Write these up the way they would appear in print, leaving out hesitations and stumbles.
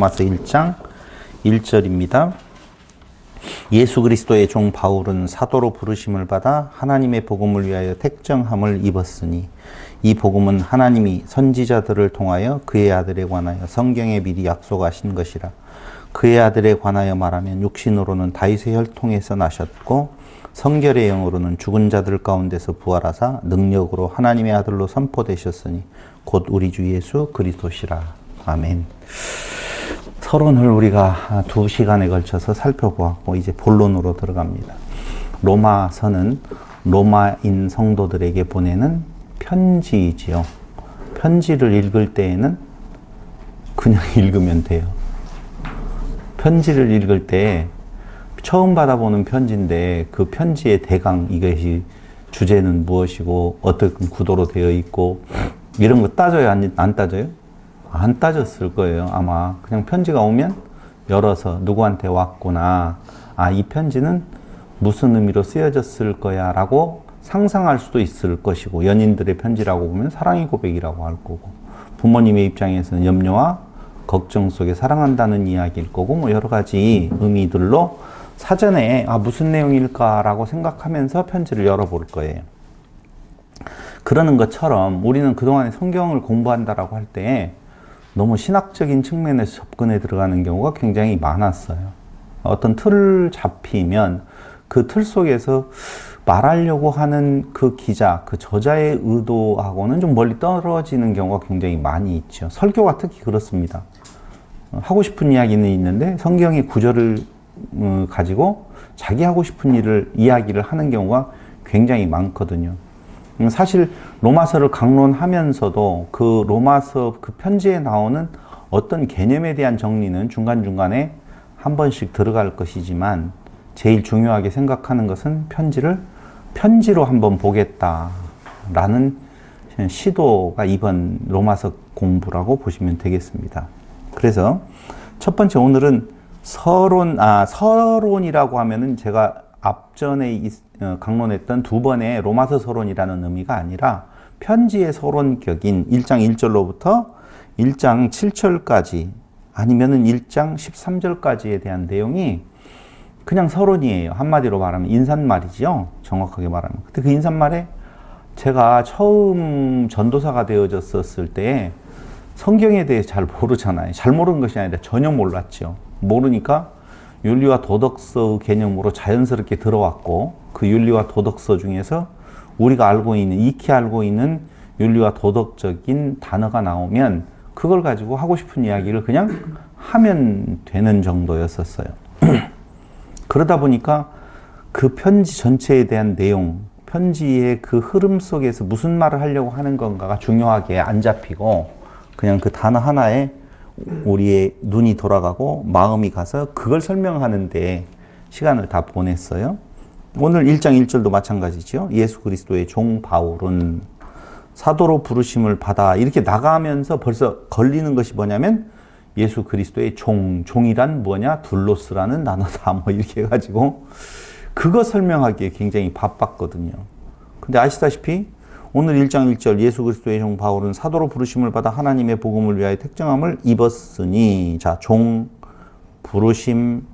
로마서 1장 1절입니다. 예수 그리스도의 종 바울은 사도로 부르심을 받아 하나님의 복음을 위하여 택정함을 입었으니 이 복음은 하나님이 선지자들을 통하여 그의 아들에 관하여 성경에 미리 약속하신 것이라. 그의 아들에 관하여 말하면 육신으로는 다윗의 혈통에서 나셨고 성결의 영으로는 죽은 자들 가운데서 부활하사 능력으로 하나님의 아들로 선포되셨으니 곧 우리 주 예수 그리스도시라. 아멘. 서론을 우리가 2시간에 걸쳐서 살펴보았고 이제 본론으로 들어갑니다. 로마서는 로마인 성도들에게 보내는 편지이지요. 편지를 읽을 때에는 그냥 읽으면 돼요. 편지를 읽을 때 처음 받아보는 편지인데 그 편지의 대강, 이것이 주제는 무엇이고 어떤 구도로 되어 있고 이런 거 따져요? 안 따져요? 안 따졌을 거예요. 아마 그냥 편지가 오면 열어서 누구한테 왔구나, 아, 이 편지는 무슨 의미로 쓰여졌을 거야 라고 상상할 수도 있을 것이고, 연인들의 편지라고 보면 사랑의 고백이라고 할 거고, 부모님의 입장에서는 염려와 걱정 속에 사랑한다는 이야기일 거고, 뭐 여러 가지 의미들로 사전에 무슨 내용일까라고 생각하면서 편지를 열어볼 거예요. 그러는 것처럼 우리는 그동안에 성경을 공부한다라고 할 때 너무 신학적인 측면에서 접근해 들어가는 경우가 굉장히 많았어요. 어떤 틀을 잡히면 그 틀 속에서 말하려고 하는 그 기자, 그 저자의 의도하고는 좀 멀리 떨어지는 경우가 굉장히 많이 있죠. 설교가 특히 그렇습니다. 하고 싶은 이야기는 있는데 성경의 구절을 가지고 자기 하고 싶은 이야기를 하는 경우가 굉장히 많거든요. 사실 로마서를 강론하면서도 그 로마서 그 편지에 나오는 어떤 개념에 대한 정리는 중간중간에 한 번씩 들어갈 것이지만 제일 중요하게 생각하는 것은 편지로 한번 보겠다라는 시도가 이번 로마서 공부라고 보시면 되겠습니다. 그래서 첫 번째, 오늘은 서론이라고 하면은 제가 앞전에 강론했던 2번의 로마서 서론이라는 의미가 아니라 편지의 서론격인 1장 1절로부터 1장 7절까지 아니면은 1장 13절까지에 대한 내용이 그냥 서론이에요. 한마디로 말하면 인사말이죠. 정확하게 말하면. 근데 그 인사말에 제가 처음 전도사가 되어졌을 때 성경에 대해 잘 모르잖아요. 잘 모르는 것이 아니라 전혀 몰랐죠. 모르니까 윤리와 도덕서 개념으로 자연스럽게 들어왔고, 그 윤리와 도덕서 중에서 우리가 익히 알고 있는 윤리와 도덕적인 단어가 나오면 그걸 가지고 하고 싶은 이야기를 그냥 하면 되는 정도였었어요. 그러다 보니까 그 편지 전체에 대한 내용, 편지의 그 흐름 속에서 무슨 말을 하려고 하는 건가가 중요하게 안 잡히고 그냥 그 단어 하나에 우리의 눈이 돌아가고 마음이 가서 그걸 설명하는데 시간을 다 보냈어요. 오늘 1장 1절도 마찬가지죠. 예수 그리스도의 종 바울은 사도로 부르심을 받아, 이렇게 나가면서 벌써 걸리는 것이 뭐냐면 예수 그리스도의 종이란 뭐냐? 둘로스라는 단어다. 뭐 이렇게 해가지고 그거 설명하기에 굉장히 바빴거든요. 근데 아시다시피 오늘 1장 1절 예수 그리스도의 종 바울은 사도로 부르심을 받아 하나님의 복음을 위하여 택정함을 입었으니, 자, 종, 부르심,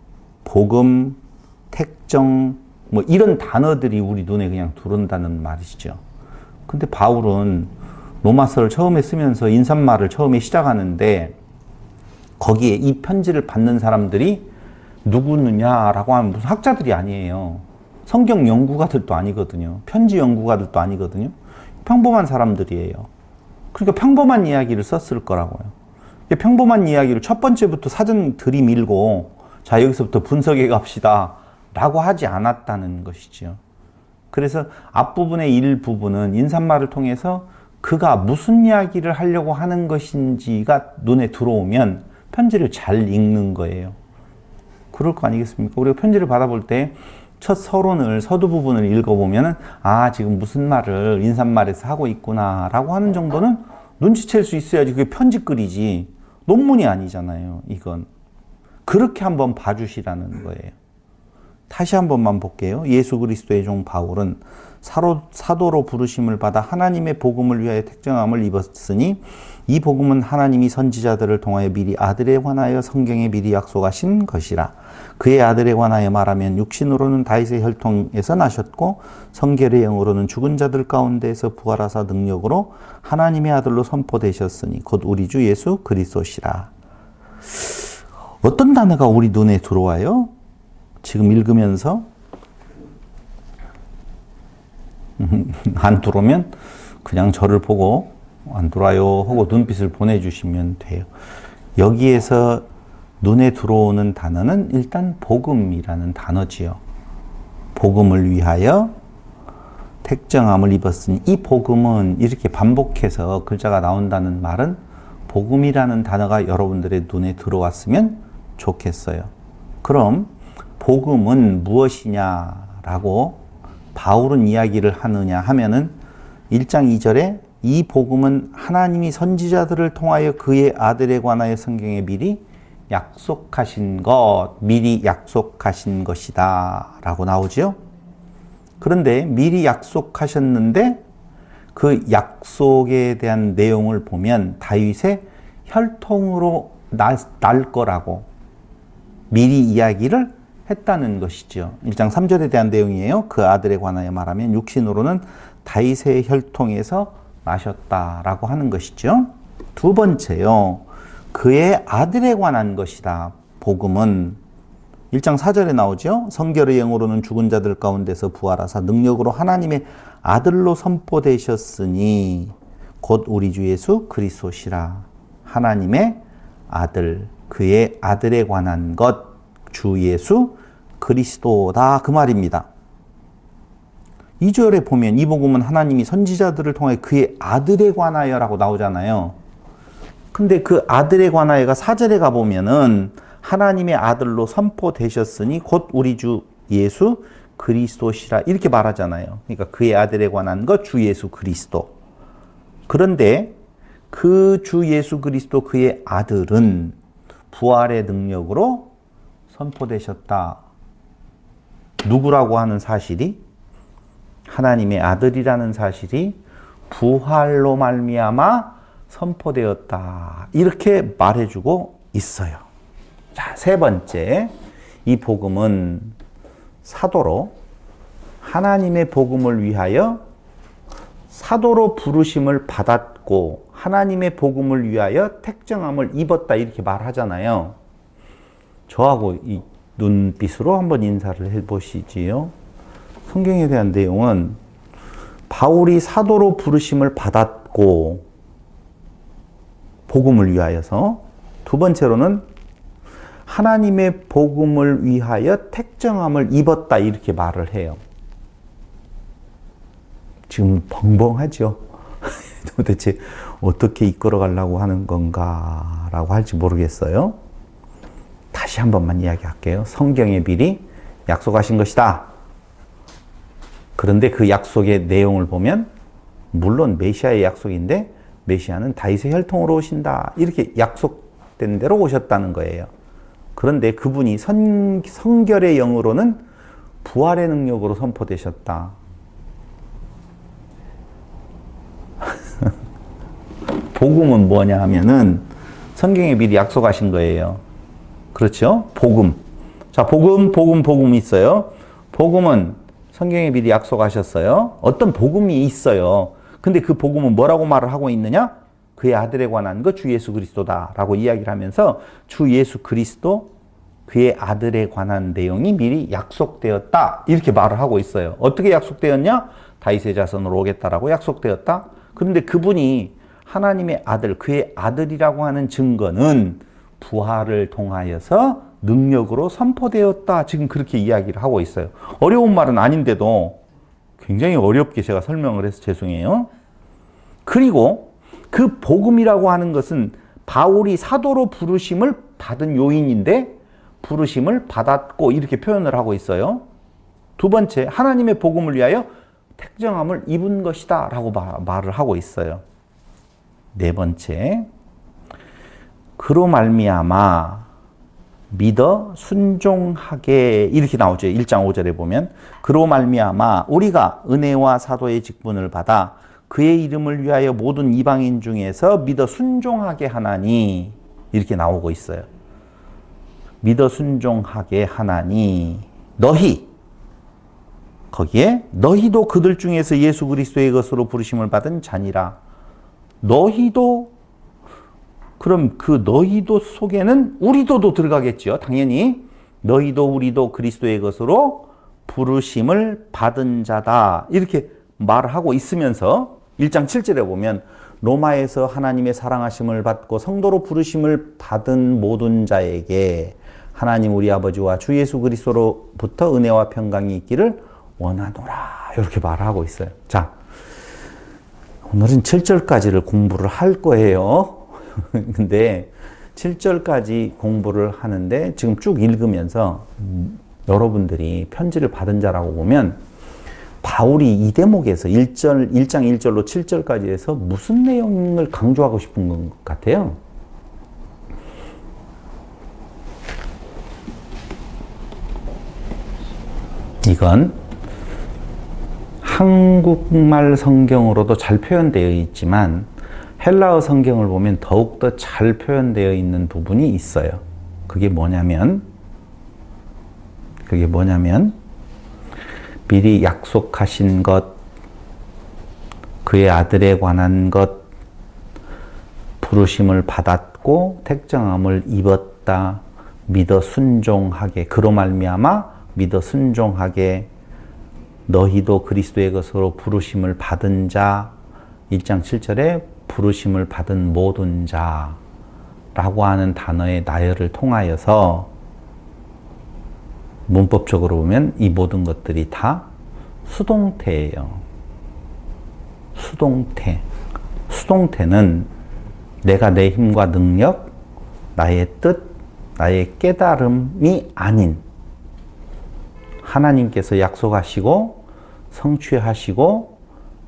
복음, 택정, 뭐 이런 단어들이 우리 눈에 그냥 들어온다는 말이시죠. 근데 바울은 로마서를 처음에 쓰면서 인사말을 처음에 시작하는데 거기에 이 편지를 받는 사람들이 누구느냐라고 하면 무슨 학자들이 아니에요. 성경 연구가들도 아니거든요. 편지 연구가들도 아니거든요. 평범한 사람들이에요. 그러니까 평범한 이야기를 썼을 거라고요. 평범한 이야기를 첫 번째부터 사전 들이밀고 자, 여기서부터 분석해 갑시다 라고 하지 않았다는 것이죠. 그래서 앞부분의 일부분은 인사말을 통해서 그가 무슨 이야기를 하려고 하는 것인지가 눈에 들어오면 편지를 잘 읽는 거예요. 그럴 거 아니겠습니까? 우리가 편지를 받아볼 때 첫 서론을, 서두 부분을 읽어보면은 지금 무슨 말을 인사말에서 하고 있구나 라고 하는 정도는 눈치챌 수 있어야지 그게 편지글이지 논문이 아니잖아요. 이건 그렇게 한번 봐주시라는 거예요. 다시 한 번만 볼게요. 예수 그리스도의 종 바울은 사도로 부르심을 받아 하나님의 복음을 위하여 택정함을 입었으니 이 복음은 하나님이 선지자들을 통하여 미리 아들에 관하여 성경에 미리 약속하신 것이라. 그의 아들에 관하여 말하면 육신으로는 다윗의 혈통에서 나셨고 성결의 영으로는 죽은 자들 가운데에서 부활하사 능력으로 하나님의 아들로 선포되셨으니 곧 우리 주 예수 그리스도시라. 어떤 단어가 우리 눈에 들어와요? 지금 읽으면서 안 들어오면 그냥 저를 보고 안 들어와요 하고 눈빛을 보내주시면 돼요. 여기에서 눈에 들어오는 단어는 일단 복음이라는 단어지요. 복음을 위하여 택정함을 입었으니 이 복음은 이렇게 반복해서 글자가 나온다는 말은 복음이라는 단어가 여러분들의 눈에 들어왔으면 좋겠어요. 그럼 복음은 무엇이냐라고 바울은 이야기를 하느냐 하면은 1장 2절에 이 복음은 하나님이 선지자들을 통하여 그의 아들에 관하여 성경에 미리 약속하신 것이다 라고 나오죠. 그런데 미리 약속하셨는데 그 약속에 대한 내용을 보면 다윗의 혈통으로 날 거라고 미리 이야기를 했다는 것이죠. 1장 3절에 대한 내용이에요. 그 아들에 관하여 말하면 육신으로는 다윗의 혈통에서 나셨다라고 하는 것이죠. 두 번째요. 그의 아들에 관한 것이다. 복음은 1장 4절에 나오죠. 성결의 영으로는 죽은 자들 가운데서 부활하사 능력으로 하나님의 아들로 선포되셨으니 곧 우리 주 예수 그리스도시라. 하나님의 아들, 그의 아들에 관한 것, 주 예수 그리스도다 그 말입니다. 2절에 보면 이 복음은 하나님이 선지자들을 통해 그의 아들에 관하여라고 나오잖아요. 근데 그 아들에 관하여가 4절에 가보면은 하나님의 아들로 선포되셨으니 곧 우리 주 예수 그리스도시라 이렇게 말하잖아요. 그러니까 그의 아들에 관한 것 주 예수 그리스도. 그런데 그 주 예수 그리스도 그의 아들은 부활의 능력으로 선포되셨다. 누구라고 하는 사실이 하나님의 아들이라는 사실이 부활로 말미암아 선포되었다. 이렇게 말해주고 있어요. 자, 세 번째, 이 복음은 사도로 하나님의 복음을 위하여 사도로 부르심을 받았고 하나님의 복음을 위하여 택정함을 입었다 이렇게 말하잖아요. 저하고 이 눈빛으로 한번 인사를 해보시지요. 성경에 대한 내용은 바울이 사도로 부르심을 받았고 복음을 위하여서, 두 번째로는 하나님의 복음을 위하여 택정함을 입었다 이렇게 말을 해요. 지금 벙벙하죠. 도대체 어떻게 이끌어 가려고 하는 건가라고 할지 모르겠어요. 다시 한 번만 이야기할게요. 성경에 미리 약속하신 것이다. 그런데 그 약속의 내용을 보면 물론 메시아의 약속인데 메시아는 다윗의 혈통으로 오신다. 이렇게 약속된 대로 오셨다는 거예요. 그런데 그분이 성결의 영으로는 부활의 능력으로 선포되셨다. 복음은 뭐냐 하면은 성경에 미리 약속하신 거예요. 그렇죠? 복음. 자, 복음이 있어요. 복음은 성경에 미리 약속하셨어요. 어떤 복음이 있어요. 근데 그 복음은 뭐라고 말을 하고 있느냐? 그의 아들에 관한 것 주 예수 그리스도다 라고 이야기를 하면서 주 예수 그리스도 그의 아들에 관한 내용이 미리 약속되었다 이렇게 말을 하고 있어요. 어떻게 약속되었냐? 다윗의 자손으로 오겠다라고 약속되었다. 그런데 그분이 하나님의 아들, 그의 아들이라고 하는 증거는 부활을 통하여서 능력으로 선포되었다. 지금 그렇게 이야기를 하고 있어요. 어려운 말은 아닌데도 굉장히 어렵게 제가 설명을 해서 죄송해요. 그리고 그 복음이라고 하는 것은 바울이 사도로 부르심을 받은 요인인데 부르심을 받았고 이렇게 표현을 하고 있어요. 두 번째, 하나님의 복음을 위하여 택정함을 입은 것이다 라고 말을 하고 있어요. 네 번째, 그로 말미암아 믿어 순종하게 이렇게 나오죠. 1장 5절에 보면 그로 말미암아 우리가 은혜와 사도의 직분을 받아 그의 이름을 위하여 모든 이방인 중에서 믿어 순종하게 하나니 이렇게 나오고 있어요. 믿어 순종하게 하나니 너희 거기에 너희도 그들 중에서 예수 그리스도의 것으로 부르심을 받은 자니라. 너희도 그럼 그 너희도 속에는 우리도도 들어가겠죠. 당연히 너희도 우리도 그리스도의 것으로 부르심을 받은 자다. 이렇게 말을 하고 있으면서 1장 7절에 보면 로마에서 하나님의 사랑하심을 받고 성도로 부르심을 받은 모든 자에게 하나님 우리 아버지와 주 예수 그리스도로부터 은혜와 평강이 있기를 원하노라. 이렇게 말하고 있어요. 자, 오늘은 7절까지를 공부를 할 거예요. 근데 7절까지 공부를 하는데 지금 쭉 읽으면서 여러분들이 편지를 받은 자라고 보면 바울이 이 대목에서 1장 1절로 7절까지 해서 무슨 내용을 강조하고 싶은 것 같아요? 이건 한국말 성경으로도 잘 표현되어 있지만 헬라어 성경을 보면 더욱더 잘 표현되어 있는 부분이 있어요. 그게 뭐냐면 미리 약속하신 것, 그의 아들에 관한 것, 부르심을 받았고 택정함을 입었다. 믿어 순종하게 그로 말미암아 믿어 순종하게 너희도 그리스도의 것으로 부르심을 받은 자 1장 7절에 부르심을 받은 모든 자라고 하는 단어의 나열을 통하여서 문법적으로 보면 이 모든 것들이 다 수동태예요. 수동태. 수동태는 내가 내 힘과 능력, 나의 뜻, 나의 깨달음이 아닌 하나님께서 약속하시고 성취하시고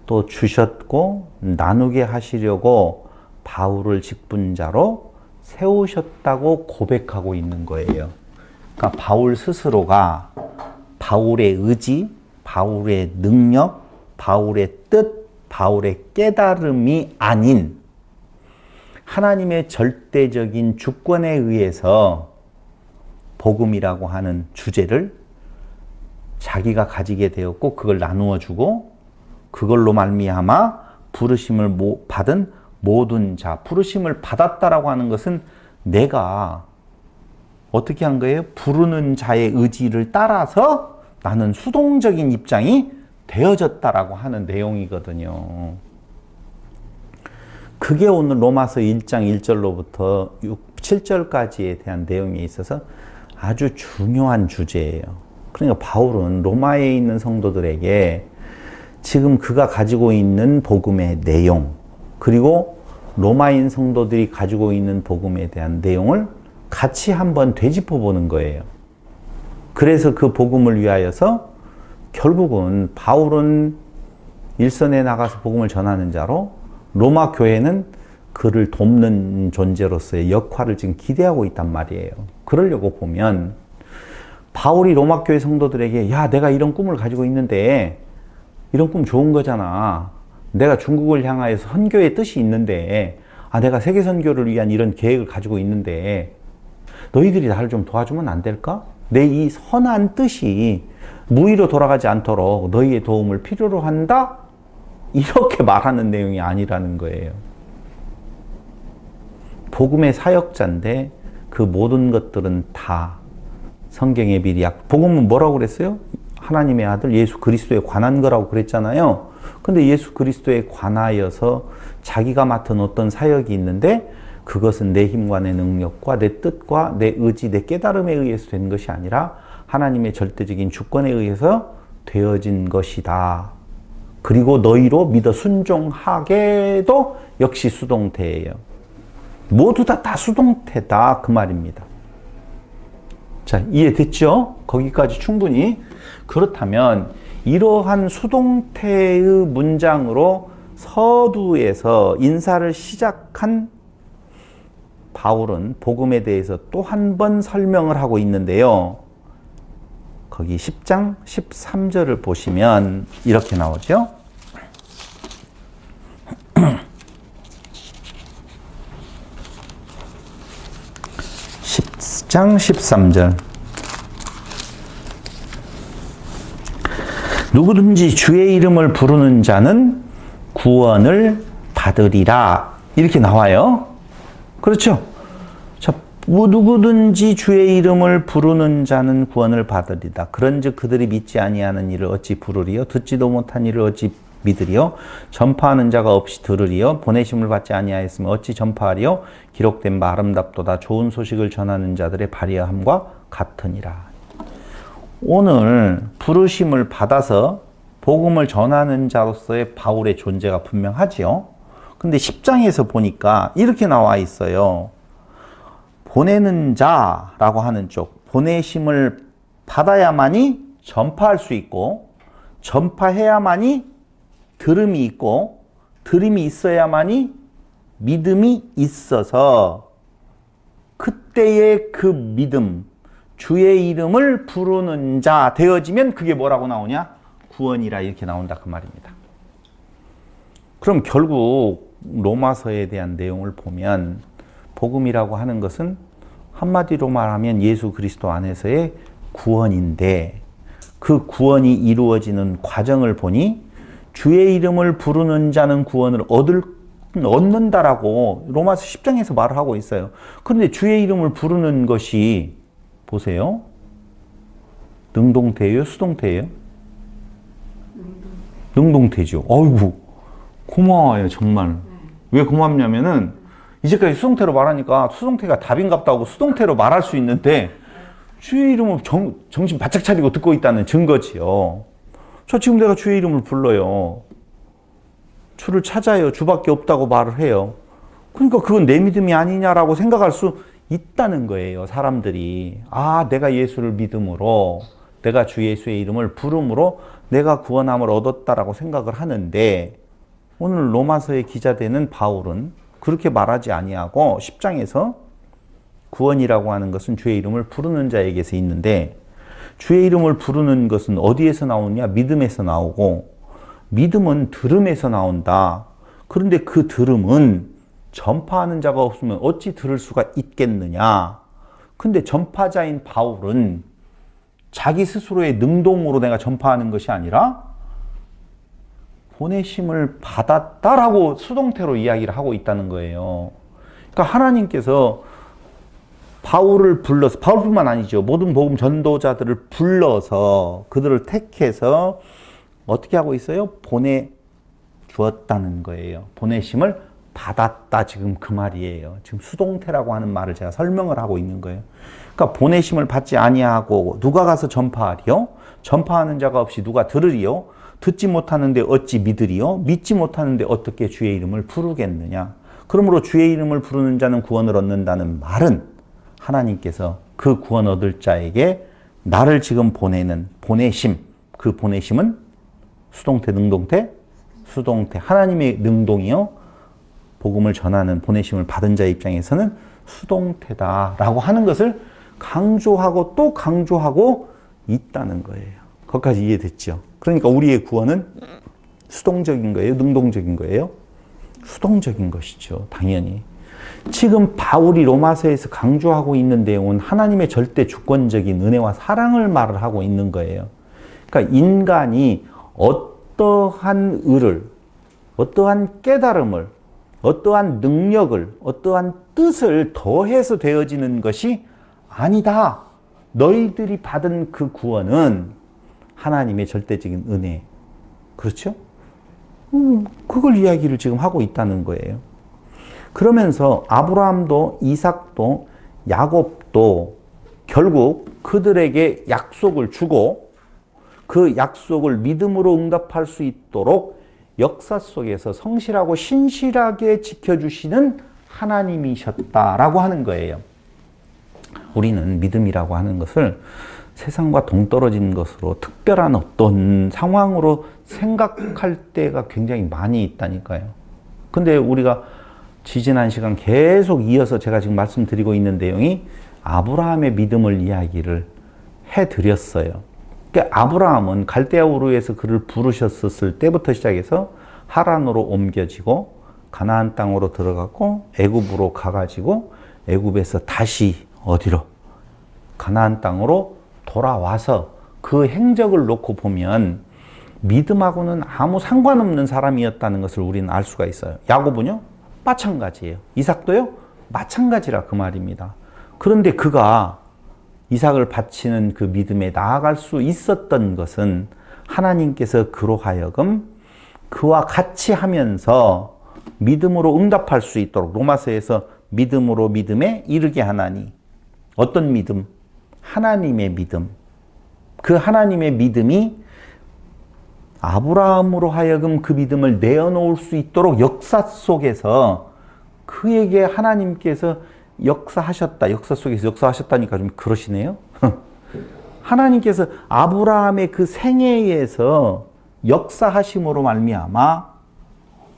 또 주셨고 나누게 하시려고 바울을 직분자로 세우셨다고 고백하고 있는 거예요. 그러니까 바울 스스로가 바울의 의지, 바울의 능력, 바울의 뜻, 바울의 깨달음이 아닌 하나님의 절대적인 주권에 의해서 복음이라고 하는 주제를 자기가 가지게 되었고 그걸 나누어 주고 그걸로 말미암아 부르심을 받은 모든 자, 부르심을 받았다라고 하는 것은 내가 어떻게 한 거예요? 부르는 자의 의지를 따라서 나는 수동적인 입장이 되어졌다라고 하는 내용이거든요. 그게 오늘 로마서 1장 1절로부터 7절까지에 대한 내용에 있어서 아주 중요한 주제예요. 그러니까 바울은 로마에 있는 성도들에게 지금 그가 가지고 있는 복음의 내용, 그리고 로마인 성도들이 가지고 있는 복음에 대한 내용을 같이 한번 되짚어 보는 거예요. 그래서 그 복음을 위하여서 결국은 바울은 일선에 나가서 복음을 전하는 자로 로마 교회는 그를 돕는 존재로서의 역할을 지금 기대하고 있단 말이에요. 그러려고 보면 바울이 로마 교회 성도들에게 야, 내가 이런 꿈을 가지고 있는데 이런 꿈 좋은 거잖아. 내가 중국을 향하여서 선교의 뜻이 있는데 내가 세계 선교를 위한 이런 계획을 가지고 있는데 너희들이 나를 좀 도와주면 안 될까? 내 이 선한 뜻이 무의로 돌아가지 않도록 너희의 도움을 필요로 한다? 이렇게 말하는 내용이 아니라는 거예요. 복음의 사역자인데 그 모든 것들은 다 성경에 미리 복음은 뭐라고 그랬어요? 하나님의 아들 예수 그리스도에 관한 거라고 그랬잖아요. 근데 예수 그리스도에 관하여서 자기가 맡은 어떤 사역이 있는데 그것은 내 힘과 내 능력과 내 뜻과 내 의지, 내 깨달음에 의해서 된 것이 아니라 하나님의 절대적인 주권에 의해서 되어진 것이다. 그리고 너희로 믿어 순종하게도 역시 수동태예요. 모두 다 수동태다 그 말입니다. 자, 이해됐죠? 거기까지 충분히. 그렇다면 이러한 수동태의 문장으로 서두에서 인사를 시작한 바울은 복음에 대해서 또 한 번 설명을 하고 있는데요. 거기 10장 13절을 보시면 이렇게 나오죠. 10장 13절. 누구든지 주의 이름을 부르는 자는 구원을 받으리라. 이렇게 나와요. 그렇죠? 자, 누구든지 주의 이름을 부르는 자는 구원을 받으리다. 그런즉 그들이 믿지 아니하는 일을 어찌 부르리요? 듣지도 못한 일을 어찌 믿으리요? 전파하는 자가 없이 들으리요? 보내심을 받지 아니하였으면 어찌 전파하리요? 기록된 바 아름답도다. 좋은 소식을 전하는 자들의 발휘함과 같으니라. 오늘 부르심을 받아서 복음을 전하는 자로서의 바울의 존재가 분명하지요. 근데 10장에서 보니까 이렇게 나와 있어요. 보내는 자라고 하는 쪽, 보내심을 받아야만이 전파할 수 있고, 전파해야만이 들음이 있고, 들음이 있어야만이 믿음이 있어서 그때의 그 믿음, 주의 이름을 부르는 자 되어지면 그게 뭐라고 나오냐? 구원이라 이렇게 나온다 그 말입니다. 그럼 결국 로마서에 대한 내용을 보면 복음이라고 하는 것은 한마디로 말하면 예수 그리스도 안에서의 구원인데 그 구원이 이루어지는 과정을 보니 주의 이름을 부르는 자는 구원을 얻는다라고 로마서 10장에서 말을 하고 있어요. 그런데 주의 이름을 부르는 것이 보세요. 능동태예요? 수동태예요? 능동태죠. 어이구 고마워요 정말. 왜 고맙냐면은 이제까지 수동태로 말하니까 수동태가 답인갑다 하고 수동태로 말할 수 있는데 주의 이름을 정신 바짝 차리고 듣고 있다는 증거지요. 저 지금 내가 주의 이름을 불러요. 주를 찾아요. 주밖에 없다고 말을 해요. 그러니까 그건 내 믿음이 아니냐라고 생각할 수 있다는 거예요. 사람들이. 아, 내가 예수를 믿음으로 내가 주 예수의 이름을 부름으로 내가 구원함을 얻었다라고 생각을 하는데 오늘 로마서에 기자되는 바울은 그렇게 말하지 아니하고 10장에서 구원이라고 하는 것은 주의 이름을 부르는 자에게서 있는데 주의 이름을 부르는 것은 어디에서 나오느냐? 믿음에서 나오고 믿음은 들음에서 나온다. 그런데 그 들음은 전파하는 자가 없으면 어찌 들을 수가 있겠느냐? 근데 전파자인 바울은 자기 스스로의 능동으로 내가 전파하는 것이 아니라 보내심을 받았다라고 수동태로 이야기를 하고 있다는 거예요. 그러니까 하나님께서 바울을 불러서, 바울뿐만 아니죠. 모든 복음 전도자들을 불러서 그들을 택해서 어떻게 하고 있어요? 보내주었다는 거예요. 보내심을 받았다 지금 그 말이에요. 지금 수동태라고 하는 말을 제가 설명을 하고 있는 거예요. 그러니까 보내심을 받지 아니하고 누가 가서 전파하리요? 전파하는 자가 없이 누가 들으리요? 듣지 못하는데 어찌 믿으리요? 믿지 못하는데 어떻게 주의 이름을 부르겠느냐? 그러므로 주의 이름을 부르는 자는 구원을 얻는다는 말은 하나님께서 그 구원 얻을 자에게 나를 지금 보내는 보내심, 그 보내심은 수동태, 능동태? 수동태. 하나님의 능동이요. 복음을 전하는 보내심을 받은 자의 입장에서는 수동태다라고 하는 것을 강조하고 또 강조하고 있다는 거예요. 거기까지 이해됐죠? 그러니까 우리의 구원은 수동적인 거예요? 능동적인 거예요? 수동적인 것이죠. 당연히. 지금 바울이 로마서에서 강조하고 있는 내용은 하나님의 절대 주권적인 은혜와 사랑을 말을 하고 있는 거예요. 그러니까 인간이 어떠한 의를, 어떠한 깨달음을, 어떠한 능력을, 어떠한 뜻을 더해서 되어지는 것이 아니다. 너희들이 받은 그 구원은 하나님의 절대적인 은혜. 그렇죠? 그걸 이야기를 지금 하고 있다는 거예요. 그러면서 아브라함도 이삭도 야곱도 결국 그들에게 약속을 주고 그 약속을 믿음으로 응답할 수 있도록 역사 속에서 성실하고 신실하게 지켜주시는 하나님이셨다라고 하는 거예요. 우리는 믿음이라고 하는 것을 세상과 동떨어진 것으로 특별한 어떤 상황으로 생각할 때가 굉장히 많이 있다니까요. 근데 우리가 지지난 시간 계속 이어서 제가 지금 말씀드리고 있는 내용이 아브라함의 믿음을 이야기를 해드렸어요. 그러니까 아브라함은 갈대아 우르에서 그를 부르셨을 때부터 시작해서 하란으로 옮겨지고 가나안 땅으로 들어가고 애굽으로 가가지고 애굽에서 다시 어디로? 가나안 땅으로 돌아와서 그 행적을 놓고 보면 믿음하고는 아무 상관없는 사람이었다는 것을 우리는 알 수가 있어요. 야곱은요? 마찬가지예요. 이삭도요? 마찬가지라 그 말입니다. 그런데 그가 이삭을 바치는 그 믿음에 나아갈 수 있었던 것은 하나님께서 그로 하여금 그와 같이 하면서 믿음으로 응답할 수 있도록 로마서에서 믿음으로 믿음에 이르게 하나니 어떤 믿음? 하나님의 믿음. 그 하나님의 믿음이 아브라함으로 하여금 그 믿음을 내어놓을 수 있도록 역사 속에서 그에게 하나님께서 역사하셨다. 역사 속에서 역사하셨다니까 좀 그러시네요. 하나님께서 아브라함의 그 생애에서 역사하심으로 말미암아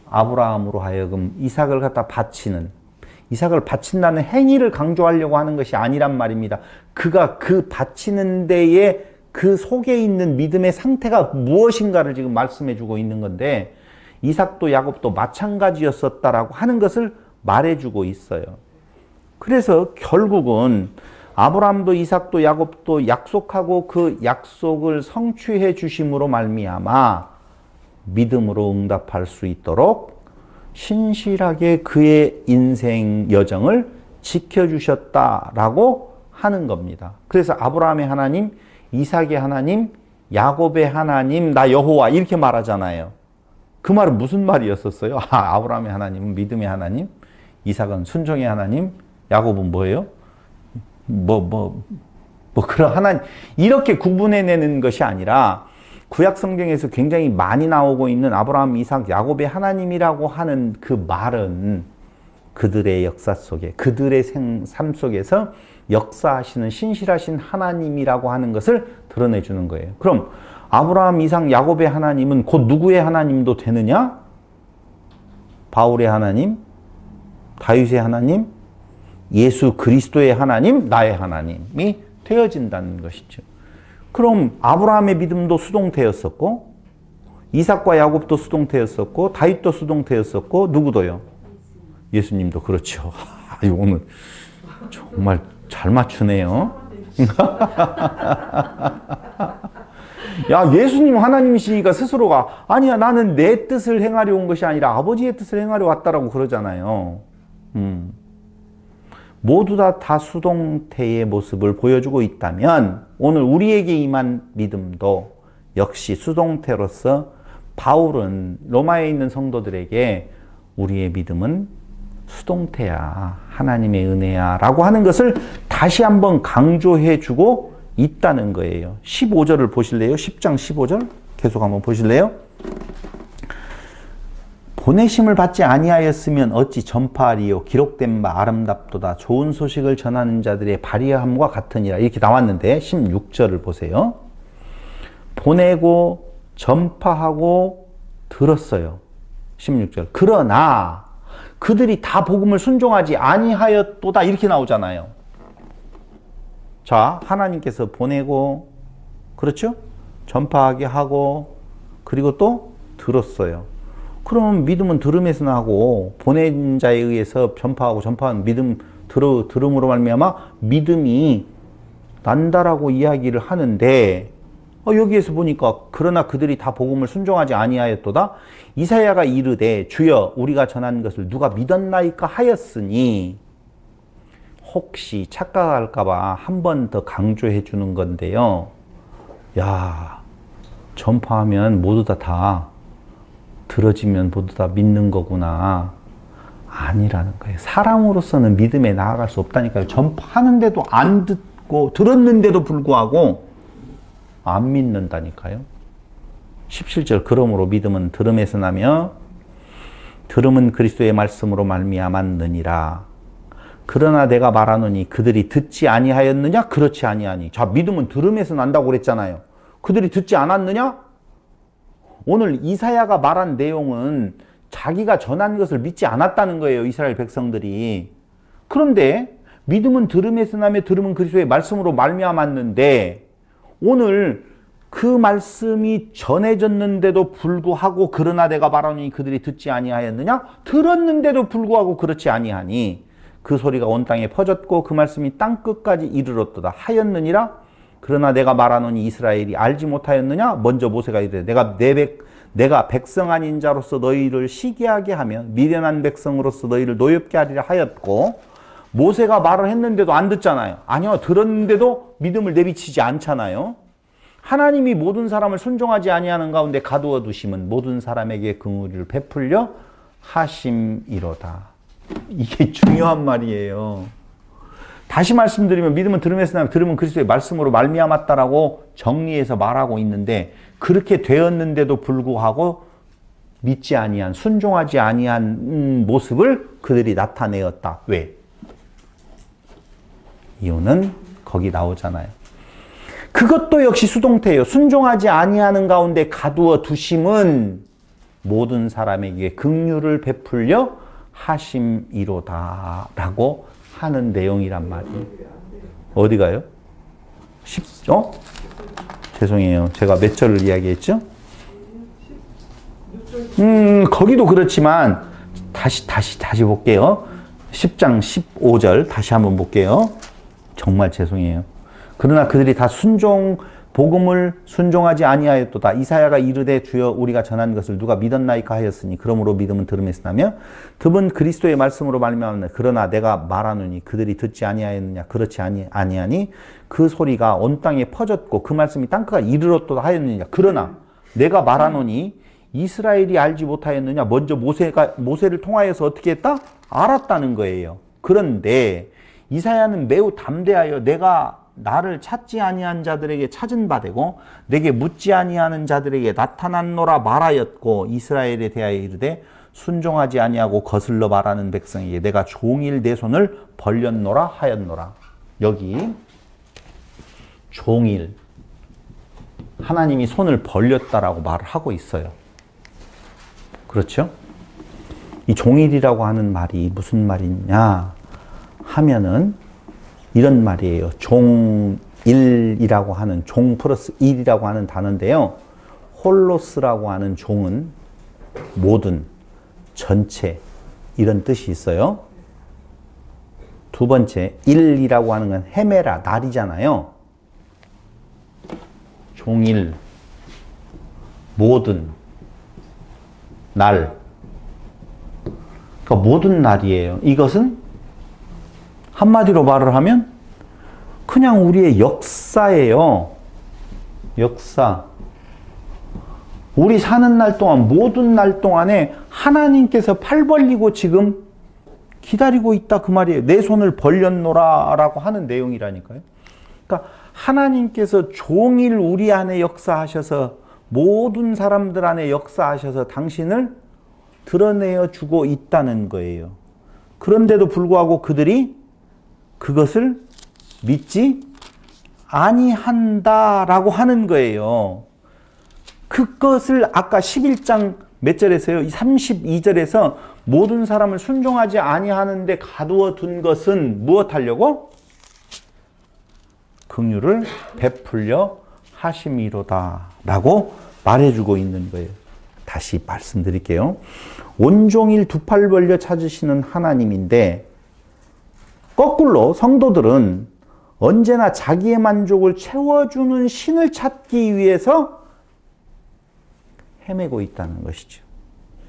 아브라함으로 하여금 이삭을 갖다 바치는, 이삭을 바친다는 행위를 강조하려고 하는 것이 아니란 말입니다. 그가 그 바치는 데에 그 속에 있는 믿음의 상태가 무엇인가를 지금 말씀해 주고 있는 건데 이삭도 야곱도 마찬가지였었다라고 하는 것을 말해 주고 있어요. 그래서 결국은 아브라함도 이삭도 야곱도 약속하고 그 약속을 성취해 주심으로 말미암아 믿음으로 응답할 수 있도록 신실하게 그의 인생 여정을 지켜주셨다라고 하는 겁니다. 그래서 아브라함의 하나님, 이삭의 하나님, 야곱의 하나님, 나 여호와 이렇게 말하잖아요. 그 말은 무슨 말이었었어요? 아브라함의 하나님은 믿음의 하나님, 이삭은 순종의 하나님, 야곱은 뭐예요? 그런 하나님. 이렇게 구분해내는 것이 아니라 구약 성경에서 굉장히 많이 나오고 있는 아브라함, 이삭, 야곱의 하나님이라고 하는 그 말은 그들의 역사 속에, 그들의 삶 속에서 역사하시는 신실하신 하나님이라고 하는 것을 드러내주는 거예요. 그럼 아브라함, 이삭, 야곱의 하나님은 곧 누구의 하나님도 되느냐? 바울의 하나님, 다윗의 하나님, 예수 그리스도의 하나님, 나의 하나님이 되어진다는 것이죠. 그럼 아브라함의 믿음도 수동태였었고 이삭과 야곱도 수동태였었고 다윗도 수동태였었고 누구도요? 예수님도 그렇죠. 오늘 정말 잘 맞추네요. 야, 예수님 하나님이시니까 스스로가 아니야, 나는 내 뜻을 행하려 온 것이 아니라 아버지의 뜻을 행하려 왔다라고 그러잖아요. 모두 다 수동태의 모습을 보여주고 있다면 오늘 우리에게 임한 믿음도 역시 수동태로서 바울은 로마에 있는 성도들에게 우리의 믿음은 수동태야, 하나님의 은혜야 라고 하는 것을 다시 한번 강조해 주고 있다는 거예요. 15절을 보실래요? 10장 15절 계속 한번 보실래요? 보내심을 받지 아니하였으면 어찌 전파하리요. 기록된 바 아름답도다. 좋은 소식을 전하는 자들의 발의함과 같으니라. 이렇게 나왔는데 16절을 보세요. 보내고 전파하고 들었어요. 16절. 그러나 그들이 다 복음을 순종하지 아니하였도다. 이렇게 나오잖아요. 자, 하나님께서 보내고, 그렇죠? 전파하게 하고, 그리고 또 들었어요. 그럼 믿음은 들음에서 나고 보낸 자에 의해서 전파하고 전파한 믿음 들음으로 말미암아 믿음이 난다라고 이야기를 하는데 여기에서 보니까 그러나 그들이 다 복음을 순종하지 아니하였도다. 이사야가 이르되 주여 우리가 전한 것을 누가 믿었나이까 하였으니 혹시 착각할까 봐 한 번 더 강조해 주는 건데요. 야, 전파하면 모두 다 들어지면 모두 다 믿는 거구나. 아니라는 거예요. 사람으로서는 믿음에 나아갈 수 없다니까요. 전파하는데도 안 듣고 들었는데도 불구하고 안 믿는다니까요. 17절 그러므로 믿음은 들음에서 나며 들음은 그리스도의 말씀으로 말미암았느니라. 그러나 내가 말하노니 그들이 듣지 아니하였느냐? 그렇지 아니하니. 자, 믿음은 들음에서 난다고 그랬잖아요. 그들이 듣지 않았느냐? 오늘 이사야가 말한 내용은 자기가 전한 것을 믿지 않았다는 거예요. 이스라엘 백성들이. 그런데 믿음은 들음에서 나며 들음은 그리스도의 말씀으로 말미암았는데 오늘 그 말씀이 전해졌는데도 불구하고 그러나 내가 말하노니 그들이 듣지 아니하였느냐? 들었는데도 불구하고 그렇지 아니하니 그 소리가 온 땅에 퍼졌고 그 말씀이 땅 끝까지 이르렀도다 하였느니라. 그러나 내가 말하노니 이스라엘이 알지 못하였느냐? 먼저 모세가 이르되 내가 백성 아닌 자로서 너희를 시기하게 하며 미련한 백성으로서 너희를 노엽게 하리라 하였고, 모세가 말을 했는데도 안 듣잖아요. 아니요, 들었는데도 믿음을 내비치지 않잖아요. 하나님이 모든 사람을 순종하지 아니하는 가운데 가두어 두심은 모든 사람에게 긍휼을 베풀려 하심이로다. 이게 중요한 말이에요. 다시 말씀드리면 믿음은 들음에서 나면 들음은 그리스도의 말씀으로 말미암았다라고 정리해서 말하고 있는데, 그렇게 되었는데도 불구하고 믿지 아니한, 순종하지 아니한 모습을 그들이 나타내었다. 왜? 이유는 거기 나오잖아요. 그것도 역시 수동태예요. 순종하지 아니하는 가운데 가두어 두심은 모든 사람에게 긍휼을 베풀려 하심이로다 라고 하는 내용이란 말이에요. 어디 가요? 죄송해요. 제가 몇 절을 이야기했죠? 거기도 그렇지만 다시 볼게요. 10장 15절 다시 한번 볼게요. 정말 죄송해요. 그러나 그들이 다 복음을 순종하지 아니하였도다. 이사야가 이르되 주여 우리가 전한 것을 누가 믿었나이까 하였으니 그러므로 믿음은 들음에서 나며 들음은 그리스도의 말씀으로 말미암았느냐. 그러나 내가 말하노니 그들이 듣지 아니하였느냐. 그렇지 아니하니 그 소리가 온 땅에 퍼졌고 그 말씀이 땅끝까지 이르렀도다 하였느냐. 그러나 내가 말하노니 이스라엘이 알지 못하였느냐. 먼저 모세를 통하여서 어떻게 했다? 알았다는 거예요. 그런데 이사야는 매우 담대하여 내가 나를 찾지 아니한 자들에게 찾은 바 되고 내게 묻지 아니하는 자들에게 나타났노라 말하였고, 이스라엘에 대하여 이르되 순종하지 아니하고 거슬러 말하는 백성에게 내가 종일 내 손을 벌렸노라 하였노라. 여기 종일, 하나님이 손을 벌렸다라고 말을 하고 있어요. 그렇죠? 이 종일이라고 하는 말이 무슨 말이냐 하면은 이런 말이에요. 종일이라고 하는, 종 플러스 일이라고 하는 단어인데요. 홀로스라고 하는 종은 모든, 전체 이런 뜻이 있어요. 두 번째, 일이라고 하는 건 헤메라, 날이잖아요. 종일, 모든, 날. 그러니까 모든 날이에요. 이것은 한마디로 말을 하면 그냥 우리의 역사예요. 역사. 우리 사는 날 동안, 모든 날 동안에 하나님께서 팔 벌리고 지금 기다리고 있다 그 말이에요. 내 손을 벌렸노라 라고 하는 내용이라니까요. 그러니까 하나님께서 종일 우리 안에 역사하셔서, 모든 사람들 안에 역사하셔서 당신을 드러내어 주고 있다는 거예요. 그런데도 불구하고 그들이 그것을 믿지 아니한다라고 하는 거예요. 그것을 아까 11장 몇 절에서요? 32절에서 모든 사람을 순종하지 아니하는데 가두어 둔 것은 무엇하려고? 긍휼을 베풀려 하심이로다 라고 말해주고 있는 거예요. 다시 말씀드릴게요. 온종일 두 팔 벌려 찾으시는 하나님인데, 거꾸로 성도들은 언제나 자기의 만족을 채워주는 신을 찾기 위해서 헤매고 있다는 것이죠.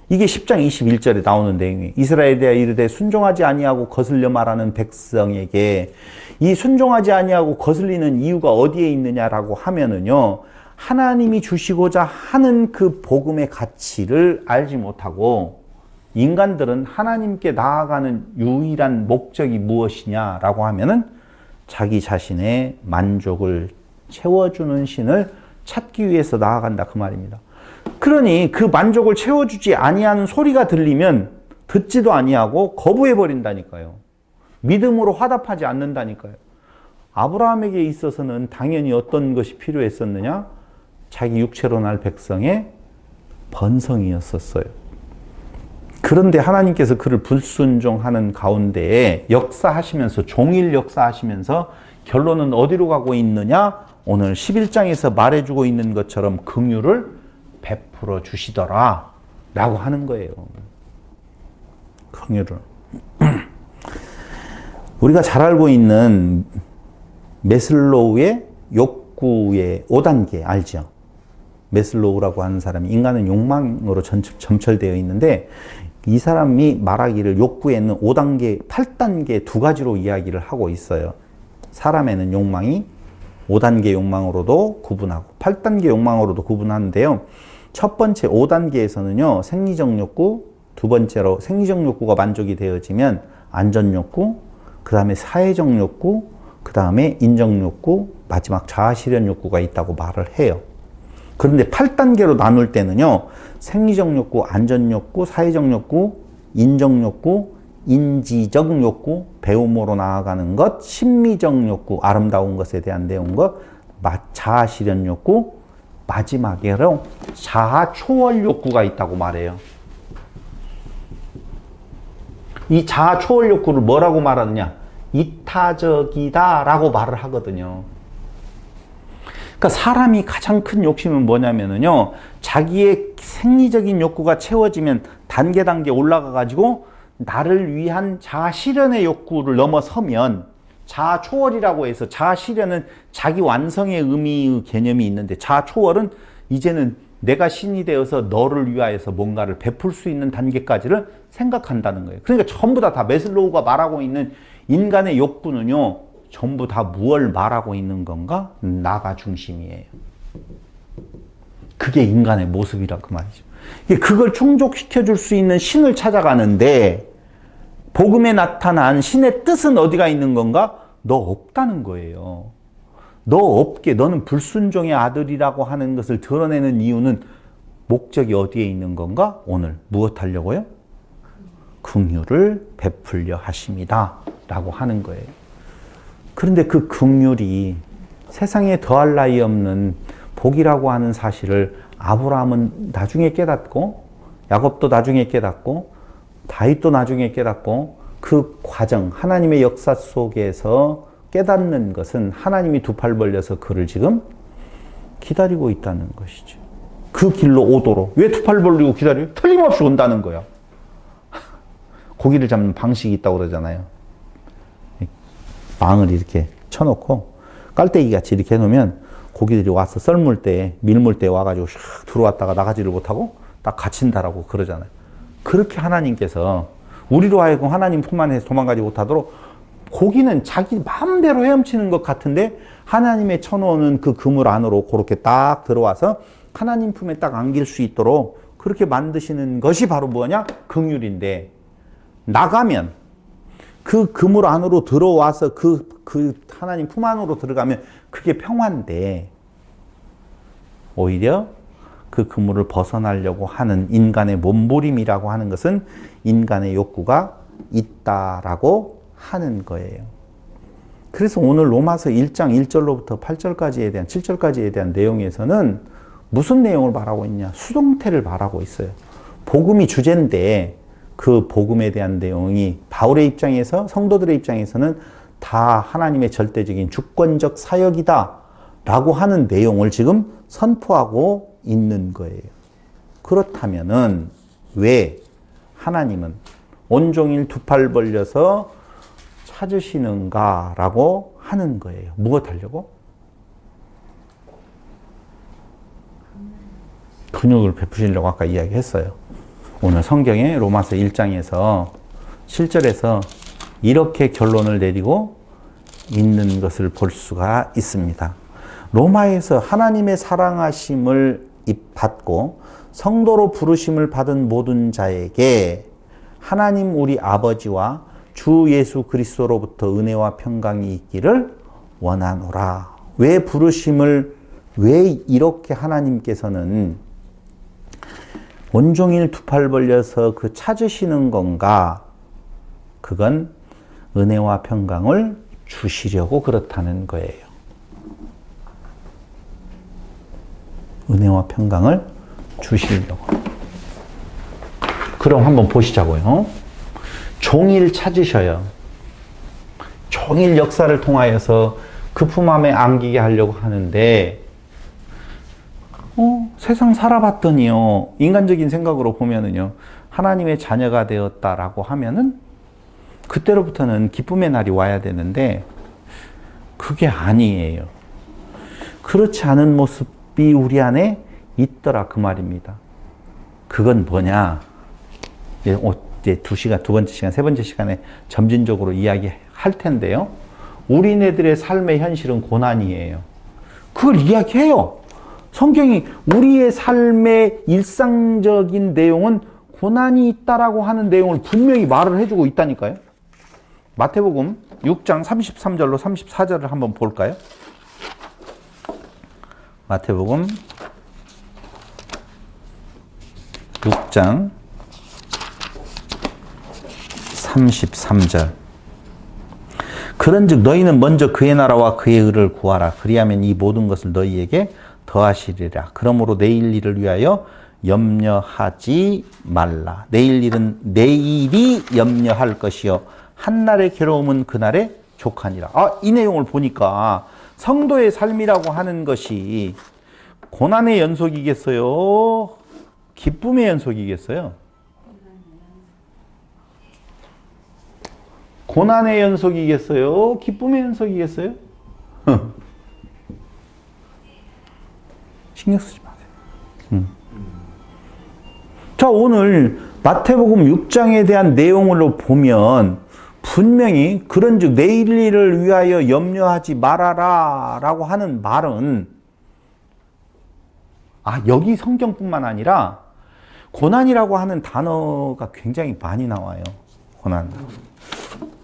이게 10장 21절에 나오는 내용이에요. 이스라엘에 대하여 이르되 순종하지 아니하고 거슬려 말하는 백성에게, 이 순종하지 아니하고 거슬리는 이유가 어디에 있느냐라고 하면은요, 하나님이 주시고자 하는 그 복음의 가치를 알지 못하고, 인간들은 하나님께 나아가는 유일한 목적이 무엇이냐라고 하면은 자기 자신의 만족을 채워주는 신을 찾기 위해서 나아간다 그 말입니다. 그러니 그 만족을 채워주지 아니하는 소리가 들리면 듣지도 아니하고 거부해 버린다니까요. 믿음으로 화답하지 않는다니까요. 아브라함에게 있어서는 당연히 어떤 것이 그런데 하나님께서 그를 불순종하는 가운데에 역사하시면서 종일 역사하시면서 결론은 어디로 가고 있느냐? 오늘 11장에서 말해주고 있는 것처럼 긍휼을 베풀어 주시더라 라고 하는 거예요. 긍휼을. 우리가 잘 알고 있는 메슬로우의 욕구의 5단계 알죠? 메슬로우라고 하는 사람이 인간은 욕망으로 점철되어 있는데 이 사람이 말하기를 욕구에는 5단계, 8단계 두 가지로 이야기를 하고 있어요. 사람에는 욕망이 5단계 욕망으로도 구분하고 8단계 욕망으로도 구분하는데요. 첫 번째 5단계에서는요. 생리적 욕구, 두 번째로 생리적 욕구가 만족이 되어지면 안전 욕구, 그 다음에 사회적 욕구, 그 다음에 인정 욕구, 마지막 자아 실현 욕구가 있다고 말을 해요. 그런데 8단계로 나눌 때는요. 생리적 욕구, 안전 욕구, 사회적 욕구, 인정 욕구, 인지적 욕구, 배움으로 나아가는 것, 심미적 욕구, 아름다운 것에 대한 내용 것, 자아 실현 욕구, 마지막으로 자아 초월 욕구가 있다고 말해요. 이 자아 초월 욕구를 뭐라고 말하느냐? 이타적이다 라고 말을 하거든요. 그러니까 사람이 가장 큰 욕심은 뭐냐면요. 자기의 생리적인 욕구가 채워지면 단계 올라가 가지고 나를 위한 자아 실현의 욕구를 넘어서면 자아 초월이라고 해서 자아 실현은 자기 완성의 의미의 개념이 있는데 자아 초월은 이제는 내가 신이 되어서 너를 위하여서 뭔가를 베풀 수 있는 단계까지를 생각한다는 거예요. 그러니까 전부 다 메슬로우가 말하고 있는 인간의 욕구는요. 전부 다 무엇을 말하고 있는 건가? 나가 중심이에요. 그게 인간의 모습이라 그 말이죠. 그걸 충족시켜 줄 수 있는 신을 찾아가는데 복음에 나타난 신의 뜻은 어디가 있는 건가? 너 없다는 거예요. 너 없게 너는 불순종의 아들이라고 하는 것을 드러내는 이유는 목적이 어디에 있는 건가? 오늘 무엇 하려고요? 긍휼을 베풀려 하심이다 라고 하는 거예요. 그런데 그 긍휼이 세상에 더할 나위 없는 복이라고 하는 사실을 아브라함은 나중에 깨닫고 야곱도 나중에 깨닫고 다윗도 나중에 깨닫고 그 과정 하나님의 역사 속에서 깨닫는 것은 하나님이 두 팔 벌려서 그를 지금 기다리고 있다는 것이죠. 그 길로 오도록. 왜 두 팔 벌리고 기다려요? 틀림없이 온다는 거야. 고기를 잡는 방식이 있다고 그러잖아요. 망을 이렇게 쳐놓고 깔때기 같이 이렇게 해놓으면 고기들이 와서 썰물 때, 밀물 때 와가지고 샥 들어왔다가 나가지를 못하고 딱 갇힌다라고 그러잖아요. 그렇게 하나님께서 우리로 하여금 하나님 품 안에서 도망가지 못하도록 고기는 자기 마음대로 헤엄치는 것 같은데 하나님의 쳐놓는 그 그물 안으로 그렇게 딱 들어와서 하나님 품에 딱 안길 수 있도록 그렇게 만드시는 것이 바로 뭐냐? 긍휼인데 나가면 그 그물 안으로 들어와서 그 하나님 품 안으로 들어가면 그게 평화인데 오히려 그 그물을 벗어나려고 하는 인간의 몸부림이라고 하는 것은 인간의 욕구가 있다라고 하는 거예요. 그래서 오늘 로마서 1장 1절로부터 8절까지에 대한 7절까지에 대한 내용에서는 무슨 내용을 말하고 있냐? 수동태를 말하고 있어요. 복음이 주제인데 그 복음에 대한 내용이 바울의 입장에서 성도들의 입장에서는 다 하나님의 절대적인 주권적 사역이다 라고 하는 내용을 지금 선포하고 있는 거예요. 그렇다면은 왜 하나님은 온종일 두 팔 벌려서 찾으시는가 라고 하는 거예요. 무엇 하려고? 근육을 베푸시려고 아까 이야기했어요. 오늘 성경의 로마서 1장에서 7절에서 이렇게 결론을 내리고 있는 것을 볼 수가 있습니다. 로마에서 하나님의 사랑하심을 받고 성도로 부르심을 받은 모든 자에게 하나님 우리 아버지와 주 예수 그리스도로부터 은혜와 평강이 있기를 원하노라. 왜 이렇게 하나님께서는 온종일 두 팔 벌려서 그 찾으시는 건가? 그건 은혜와 평강을 주시려고 그렇다는 거예요. 은혜와 평강을 주시려고. 그럼 한번 보시자고요. 종일 찾으셔요. 종일 역사를 통하여서 급품함에 안기게 하려고 하는데 세상 살아봤더니요, 인간적인 생각으로 보면은요, 하나님의 자녀가 되었다라고 하면은 그때로부터는 기쁨의 날이 와야 되는데 그게 아니에요. 그렇지 않은 모습이 우리 안에 있더라 그 말입니다. 그건 뭐냐? 이제 두 번째 시간, 세 번째 시간에 점진적으로 이야기할 텐데요. 우리네들의 삶의 현실은 고난이에요. 그걸 이야기해요. 성경이 우리의 삶의 일상적인 내용은 고난이 있다라고 하는 내용을 분명히 말을 해주고 있다니까요. 마태복음 6장 33절로 34절을 한번 볼까요? 마태복음 6장 33절. 그런즉 너희는 먼저 그의 나라와 그의 의를 구하라. 그리하면 이 모든 것을 너희에게 더하시리라. 그러므로 내일 일을 위하여 염려하지 말라. 내일 일은 내일이 염려할 것이요 한날의 괴로움은 그날의 족하니라. 이 내용을 보니까 성도의 삶이라고 하는 것이 고난의 연속이겠어요? 기쁨의 연속이겠어요? 고난의 연속이겠어요? 기쁨의 연속이겠어요? 신경 쓰지 마세요. 자, 오늘 마태복음 6장에 대한 내용으로 보면 분명히 그런즉 내일 일을 위하여 염려하지 말아라 라고 하는 말은 여기 성경뿐만 아니라 고난이라고 하는 단어가 굉장히 많이 나와요. 고난.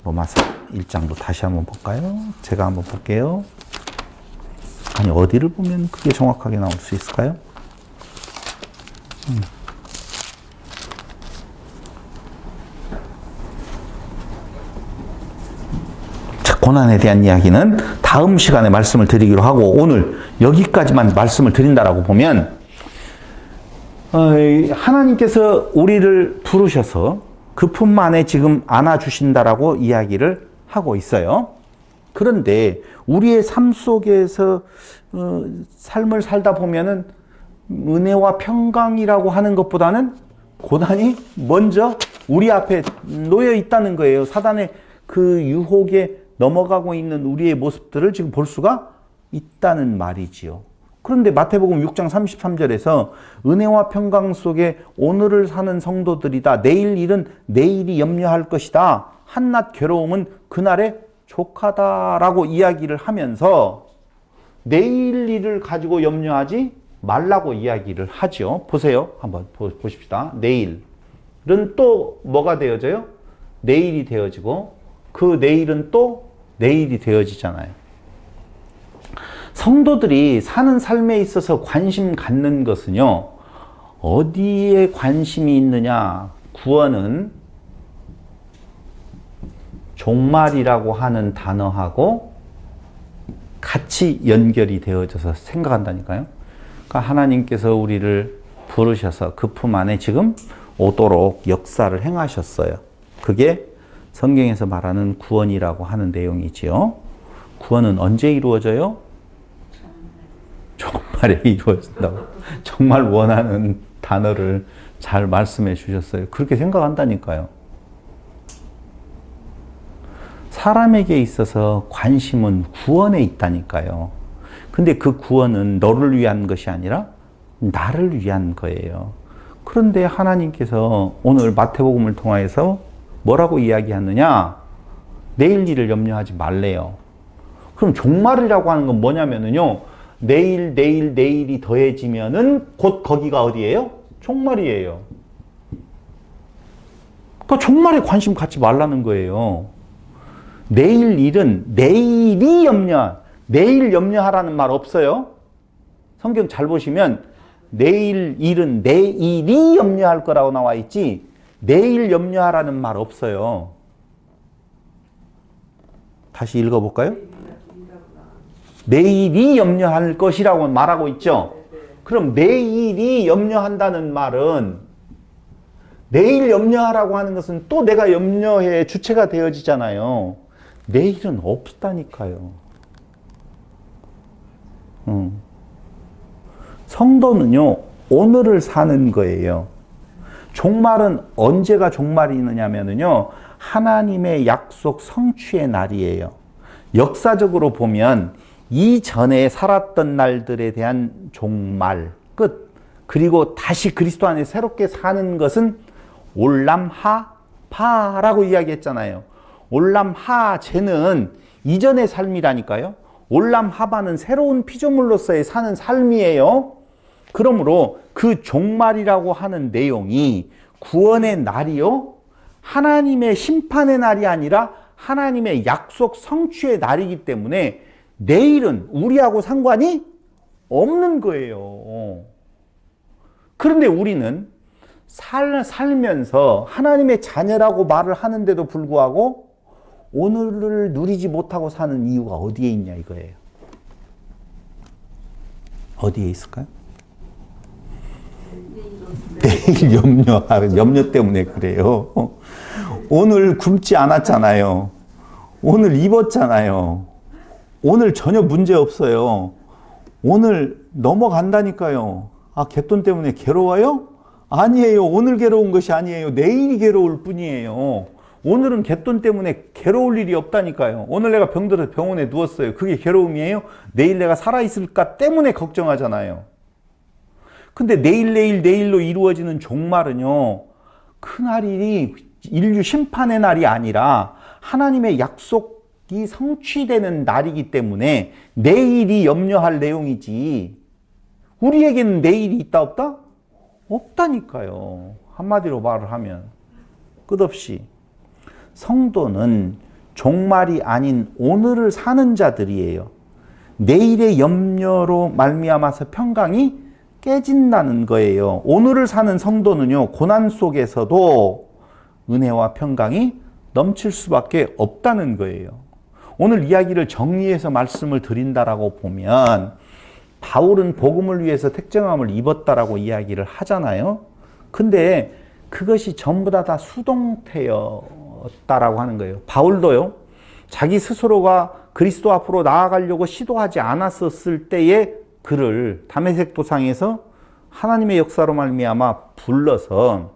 로마서 1장도 다시 한번 볼까요? 제가 한번 볼게요. 아니, 어디를 보면 그게 정확하게 나올 수 있을까요? 자, 고난에 대한 이야기는 다음 시간에 말씀을 드리기로 하고 오늘 여기까지만 말씀을 드린다라고 보면 하나님께서 우리를 부르셔서 그 품 안에 지금 안아주신다라고 이야기를 하고 있어요. 그런데 우리의 삶 속에서 삶을 살다 보면은 은혜와 평강이라고 하는 것보다는 고난이 먼저 우리 앞에 놓여 있다는 거예요. 사단의 그 유혹에 넘어가고 있는 우리의 모습들을 지금 볼 수가 있다는 말이지요. 그런데 마태복음 6장 33절에서 은혜와 평강 속에 오늘을 사는 성도들이다. 내일 일은 내일이 염려할 것이다. 한낱 괴로움은 그날의 족하다라고 이야기를 하면서 내일 일을 가지고 염려하지 말라고 이야기를 하죠. 보세요. 한번 보십시다. 내일은 또 뭐가 되어져요? 내일이 되어지고 그 내일은 또 내일이 되어지잖아요. 성도들이 사는 삶에 있어서 관심 갖는 것은요, 어디에 관심이 있느냐? 구원은 종말이라고 하는 단어하고 같이 연결이 되어져서 생각한다니까요. 그러니까 하나님께서 우리를 부르셔서 그 품 안에 지금 오도록 역사를 행하셨어요. 그게 성경에서 말하는 구원이라고 하는 내용이지요. 구원은 언제 이루어져요? 종말에 이루어진다고. 정말 원하는 단어를 잘 말씀해 주셨어요. 그렇게 생각한다니까요. 사람에게 있어서 관심은 구원에 있다니까요. 근데 그 구원은 너를 위한 것이 아니라 나를 위한 거예요. 그런데 하나님께서 오늘 마태복음을 통해서 뭐라고 이야기하느냐? 내일 일을 염려하지 말래요. 그럼 종말이라고 하는 건 뭐냐면요. 내일이 더해지면은 곧 거기가 어디예요? 종말이에요. 그러니까 종말에 관심 갖지 말라는 거예요. 내일 일은 내일 염려하라는 말 없어요. 성경 잘 보시면 내일 일은 내일이 염려할 거라고 나와 있지 내일 염려하라는 말 없어요. 다시 읽어볼까요? 내일이 염려할 것이라고 말하고 있죠. 그럼 내일이 염려한다는 말은 내일 염려하라고 하는 것은 또 내가 염려의 주체가 되어지잖아요. 내일은 없다니까요. 성도는요, 오늘을 사는 거예요. 종말은 언제가 종말이느냐면요, 하나님의 약속 성취의 날이에요. 역사적으로 보면 이전에 살았던 날들에 대한 종말, 끝. 그리고 다시 그리스도 안에 새롭게 사는 것은 올람하파라고 이야기했잖아요. 올람하제는 이전의 삶이라니까요. 올람하바는 새로운 피조물로서의 사는 삶이에요. 그러므로 그 종말이라고 하는 내용이 구원의 날이요, 하나님의 심판의 날이 아니라 하나님의 약속 성취의 날이기 때문에 내일은 우리하고 상관이 없는 거예요. 그런데 우리는 살면서 하나님의 자녀라고 말을 하는데도 불구하고 오늘을 누리지 못하고 사는 이유가 어디에 있냐 이거예요. 어디에 있을까요? 내일 염려 때문에 그래요. 오늘 굶지 않았잖아요. 오늘 입었잖아요. 오늘 전혀 문제 없어요. 오늘 넘어간다니까요. 아, 갯돈 때문에 괴로워요? 아니에요. 오늘 괴로운 것이 아니에요. 내일이 괴로울 뿐이에요. 오늘은 갯돈 때문에 괴로울 일이 없다니까요. 오늘 내가 병들어서 병원에 누웠어요. 그게 괴로움이에요? 내일 내가 살아있을까 때문에 걱정하잖아요. 근데 내일로 이루어지는 종말은요, 그날이 인류 심판의 날이 아니라 하나님의 약속이 성취되는 날이기 때문에 내일이 염려할 내용이지, 우리에게는 내일이 있다 없다? 없다니까요. 한마디로 말을 하면 끝없이 성도는 종말이 아닌 오늘을 사는 자들이에요. 내일의 염려로 말미암아서 평강이 깨진다는 거예요. 오늘을 사는 성도는요, 고난 속에서도 은혜와 평강이 넘칠 수밖에 없다는 거예요. 오늘 이야기를 정리해서 말씀을 드린다라고 보면 바울은 복음을 위해서 택정함을 입었다라고 이야기를 하잖아요. 근데 그것이 전부 다 수동태였다라고 하는 거예요. 바울도요, 자기 스스로가 그리스도 앞으로 나아가려고 시도하지 않았었을 때의 그를 다메섹 도상에서 하나님의 역사로 말미암아 불러서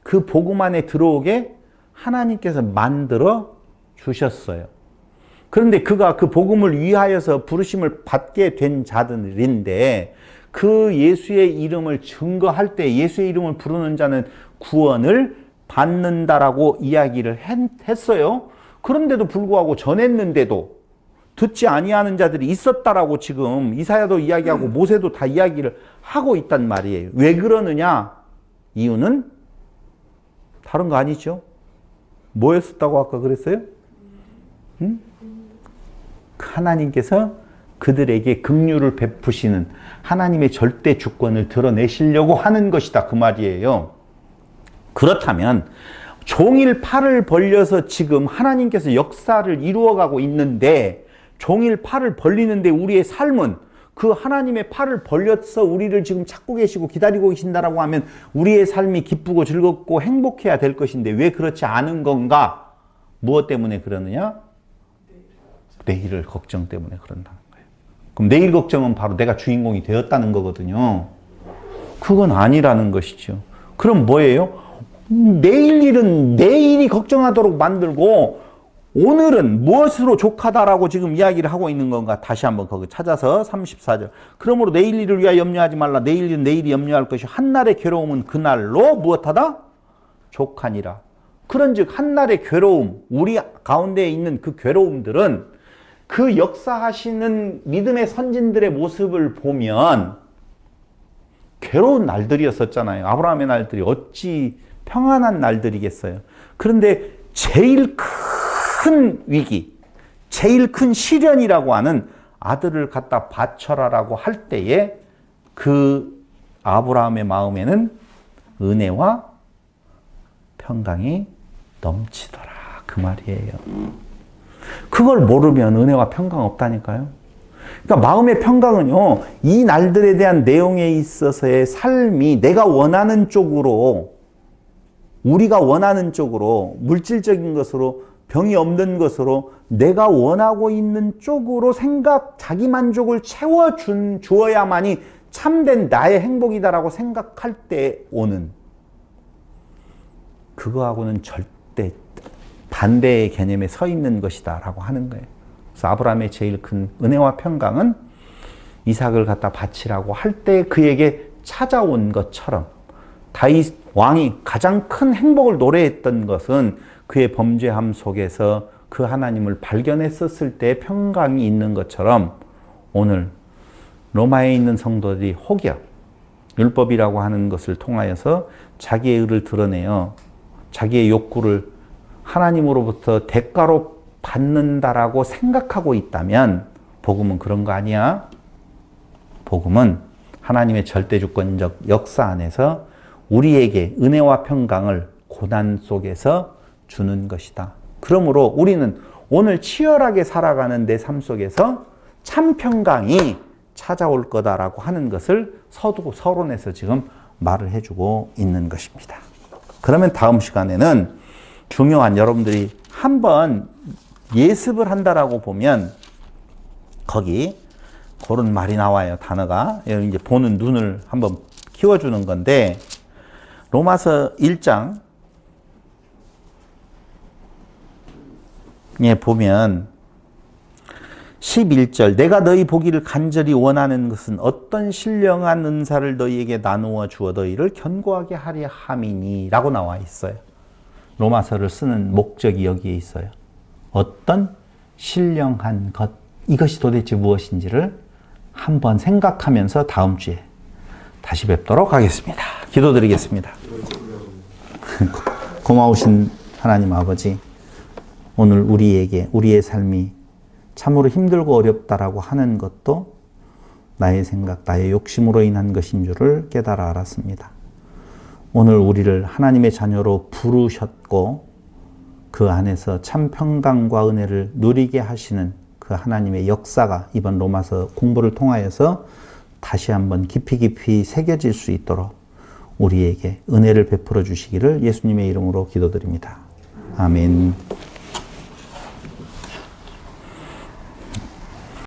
그 복음 안에 들어오게 하나님께서 만들어 주셨어요. 그런데 그가 그 복음을 위하여서 부르심을 받게 된 자들인데, 그 예수의 이름을 증거할 때 예수의 이름을 부르는 자는 구원을 받는다라고 이야기를 했어요. 그런데도 불구하고 전했는데도 듣지 아니하는 자들이 있었다라고 지금 이사야도 이야기하고 모세도 다 이야기를 하고 있단 말이에요. 왜 그러느냐? 이유는 다른 거 아니죠? 뭐였었다고 아까 그랬어요? 응? 하나님께서 그들에게 긍휼을 베푸시는 하나님의 절대 주권을 드러내시려고 하는 것이다, 그 말이에요. 그렇다면 종일 팔을 벌려서 지금 하나님께서 역사를 이루어가고 있는데, 종일 팔을 벌리는데 우리의 삶은 그 하나님의 팔을 벌려서 우리를 지금 찾고 계시고 기다리고 계신다라고 하면 우리의 삶이 기쁘고 즐겁고 행복해야 될 것인데 왜 그렇지 않은 건가? 무엇 때문에 그러느냐? 내일을 걱정 때문에 그런다는 거예요. 그럼 내일 걱정은 바로 내가 주인공이 되었다는 거거든요. 그건 아니라는 것이죠. 그럼 뭐예요? 내일 일은 내일이 걱정하도록 만들고 오늘은 무엇으로 족하다라고 지금 이야기를 하고 있는 건가? 다시 한번 거기 찾아서 34절. 그러므로 내일 일을 위하여 염려하지 말라. 내일 일은 내일이 염려할 것이 한날의 괴로움은 그날로 무엇하다? 족하니라. 그런즉 한날의 괴로움, 우리 가운데에 있는 그 괴로움들은 그 역사하시는 믿음의 선진들의 모습을 보면 괴로운 날들이었었잖아요. 아브라함의 날들이 어찌 평안한 날들이겠어요. 그런데 제일 큰 위기, 제일 큰 시련이라고 하는 아들을 갖다 바쳐라라고 할 때에 그 아브라함의 마음에는 은혜와 평강이 넘치더라, 그 말이에요. 그걸 모르면 은혜와 평강 없다니까요. 그러니까 마음의 평강은요, 이 날들에 대한 내용에 있어서의 삶이 내가 원하는 쪽으로 우리가 원하는 쪽으로, 물질적인 것으로, 병이 없는 것으로, 내가 원하고 있는 쪽으로 자기 만족을 주어야만이 참된 나의 행복이다라고 생각할 때 오는, 그거하고는 절대 반대의 개념에 서 있는 것이다 라고 하는 거예요. 그래서 아브라함의 제일 큰 은혜와 평강은 이삭을 갖다 바치라고 할 때 그에게 찾아온 것처럼, 다윗 왕이 가장 큰 행복을 노래했던 것은 그의 범죄함 속에서 그 하나님을 발견했었을 때 평강이 있는 것처럼, 오늘 로마에 있는 성도들이 혹여 율법이라고 하는 것을 통하여서 자기의 의를 드러내어 자기의 욕구를 하나님으로부터 대가로 받는다라고 생각하고 있다면, 복음은 그런 거 아니야. 복음은 하나님의 절대주권적 역사 안에서 우리에게 은혜와 평강을 고난 속에서 주는 것이다. 그러므로 우리는 오늘 치열하게 살아가는 내 삶 속에서 참 평강이 찾아올 거다라고 하는 것을 서론에서 지금 말을 해주고 있는 것입니다. 그러면 다음 시간에는 중요한, 여러분들이 한번 예습을 한다라고 보면 거기 그런 말이 나와요. 단어가. 이제 보는 눈을 한번 키워주는 건데, 로마서 1장에 보면 11절, 내가 너희 보기를 간절히 원하는 것은 어떤 신령한 은사를 너희에게 나누어 주어 너희를 견고하게 하려 함이니 라고 나와 있어요. 로마서를 쓰는 목적이 여기에 있어요. 어떤 신령한 것, 이것이 도대체 무엇인지를 한번 생각하면서 다음 주에 다시 뵙도록 하겠습니다. 기도드리겠습니다. 고마우신 하나님 아버지, 오늘 우리에게 우리의 삶이 참으로 힘들고 어렵다라고 하는 것도 나의 생각, 나의 욕심으로 인한 것인 줄을 깨달아 알았습니다. 오늘 우리를 하나님의 자녀로 부르셨고 그 안에서 참 평강과 은혜를 누리게 하시는 그 하나님의 역사가 이번 로마서 공부를 통하여서 다시 한번 깊이 새겨질 수 있도록 우리에게 은혜를 베풀어 주시기를 예수님의 이름으로 기도드립니다. 아멘.